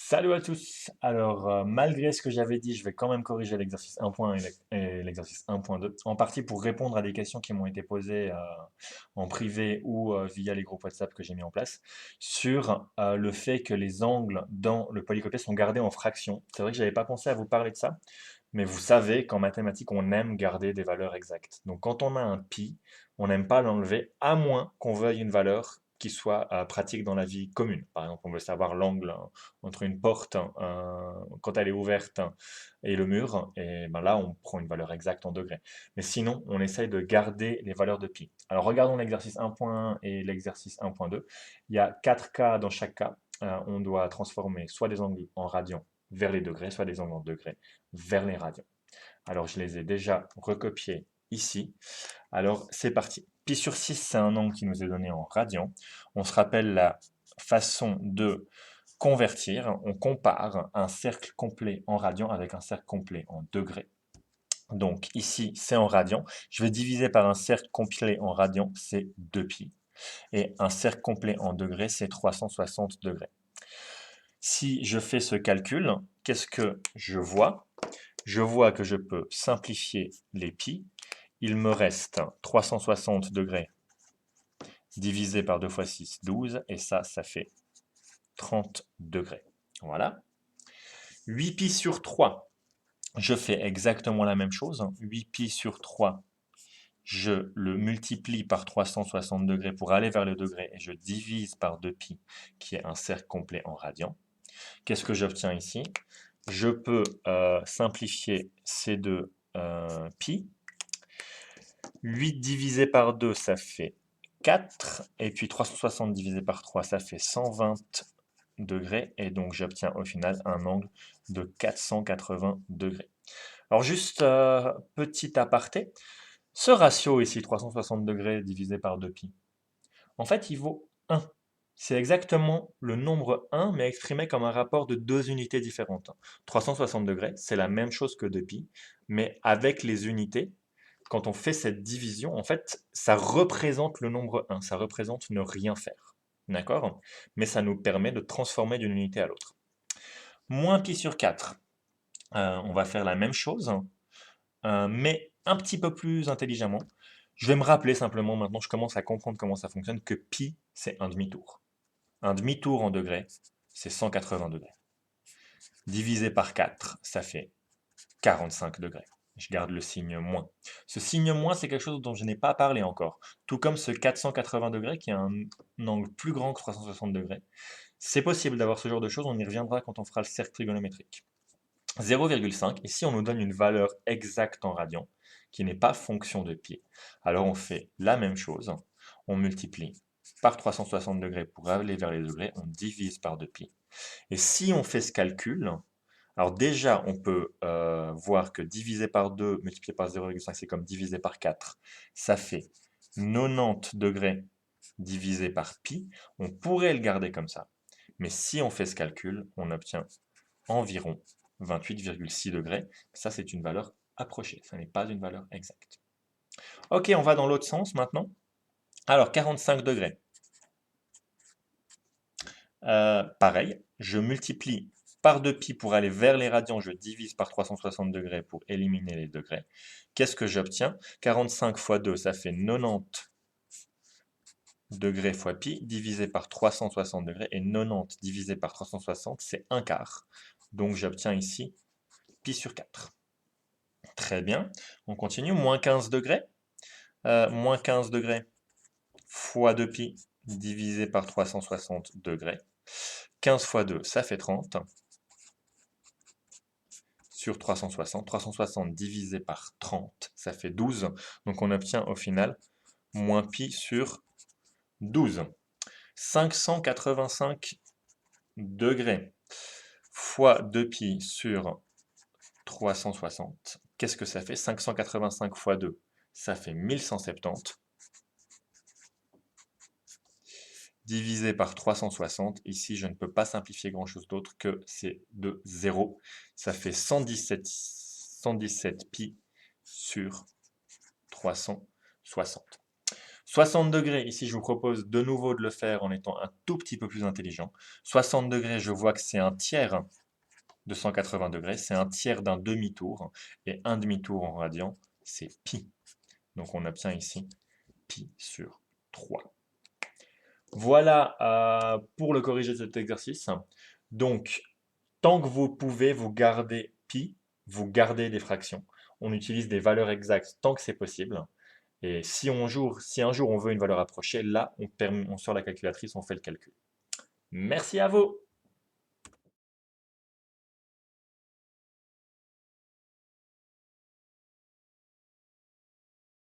Salut à tous! Alors, malgré ce que j'avais dit, je vais quand même corriger l'exercice 1.1 et l'exercice 1.2, en partie pour répondre à des questions qui m'ont été posées en privé ou via les groupes WhatsApp que j'ai mis en place, sur le fait que les angles dans le polycopié sont gardés en fractions. C'est vrai que j'avais pas pensé à vous parler de ça, mais vous savez qu'en mathématiques, on aime garder des valeurs exactes. Donc quand on a un pi, on n'aime pas l'enlever, à moins qu'on veuille une valeur qui soit pratique dans la vie commune. Par exemple, on veut savoir l'angle entre une porte quand elle est ouverte et le mur, et ben là, on prend une valeur exacte en degrés. Mais sinon, on essaye de garder les valeurs de pi. Alors regardons l'exercice 1.1 et l'exercice 1.2. Il y a 4 cas dans chaque cas. On doit transformer soit des angles en radians vers les degrés, soit des angles en degrés vers les radians. Alors, je les ai déjà recopiés ici. Alors, c'est parti. Pi sur 6, c'est un angle qui nous est donné en radians. On se rappelle la façon de convertir. On compare un cercle complet en radians avec un cercle complet en degrés. Donc, ici, c'est en radians. Je vais diviser par un cercle complet en radians, c'est 2pi. Et un cercle complet en degrés, c'est 360 degrés. Si je fais ce calcul, qu'est-ce que je vois? Je vois que je peux simplifier les pi. Il me reste 360 degrés divisé par 2 fois 6, 12. Et ça fait 30 degrés. Voilà. 8 pi sur 3, je fais exactement la même chose. 8 pi sur 3, je le multiplie par 360 degrés pour aller vers le degré et je divise par 2pi, qui est un cercle complet en radians. Qu'est-ce que j'obtiens ici? Je peux simplifier ces deux pi. 8 divisé par 2, ça fait 4. Et puis 360 divisé par 3, ça fait 120 degrés. Et donc j'obtiens au final un angle de 480 degrés. Alors juste petit aparté, ce ratio ici, 360 degrés divisé par 2pi, en fait il vaut 1. C'est exactement le nombre 1, mais exprimé comme un rapport de deux unités différentes. 360 degrés, c'est la même chose que 2pi, mais avec les unités, quand on fait cette division, en fait, ça représente le nombre 1, ça représente ne rien faire. D'accord? Mais ça nous permet de transformer d'une unité à l'autre. Moins pi sur 4, on va faire la même chose, mais un petit peu plus intelligemment. Je vais me rappeler simplement, maintenant je commence à comprendre comment ça fonctionne, que pi, c'est un demi-tour. Un demi-tour en degrés, c'est 180 degrés. Divisé par 4, ça fait 45 degrés. Je garde le signe moins. Ce signe moins, c'est quelque chose dont je n'ai pas parlé encore. Tout comme ce 480 degrés, qui a un angle plus grand que 360 degrés. C'est possible d'avoir ce genre de choses, on y reviendra quand on fera le cercle trigonométrique. 0,5, ici on nous donne une valeur exacte en radians, qui n'est pas fonction de pi. Alors on fait la même chose, on multiplie par 360 degrés pour aller vers les degrés, on divise par 2pi. Et si on fait ce calcul, alors déjà, on peut voir que divisé par 2 multiplié par 0,5, c'est comme divisé par 4. Ça fait 90 degrés divisé par pi. On pourrait le garder comme ça. Mais si on fait ce calcul, on obtient environ 28,6 degrés. Ça, c'est une valeur approchée. Ça n'est pas une valeur exacte. Ok, on va dans l'autre sens maintenant. Alors, 45 degrés. Pareil, je multiplie par 2pi pour aller vers les radians, je divise par 360 degrés pour éliminer les degrés. Qu'est-ce que j'obtiens? 45 fois 2, ça fait 90 degrés fois pi, divisé par 360 degrés, et 90 divisé par 360, c'est 1 quart. Donc j'obtiens ici pi sur 4. Très bien, on continue, moins 15 degrés. Moins 15 degrés fois 2pi divisé par 360 degrés. 15 fois 2, ça fait 30. Sur 360. 360 divisé par 30, ça fait 12. Donc on obtient au final moins pi sur 12. 585 degrés fois 2pi sur 360. Qu'est-ce que ça fait? 585 fois 2, ça fait 1170. Divisé par 360, ici je ne peux pas simplifier grand chose d'autre que c'est de 0. Ça fait 117 pi sur 360. 60 degrés, ici je vous propose de nouveau de le faire en étant un tout petit peu plus intelligent. 60 degrés, je vois que c'est un tiers de 180 degrés, c'est un tiers d'un demi-tour, et un demi-tour en radian, c'est pi. Donc on obtient ici pi sur 3. Voilà pour le corriger de cet exercice. Donc, tant que vous pouvez, vous gardez pi, vous gardez des fractions. On utilise des valeurs exactes tant que c'est possible. Et si un jour on veut une valeur approchée, là, on sort la calculatrice, on fait le calcul. Merci à vous!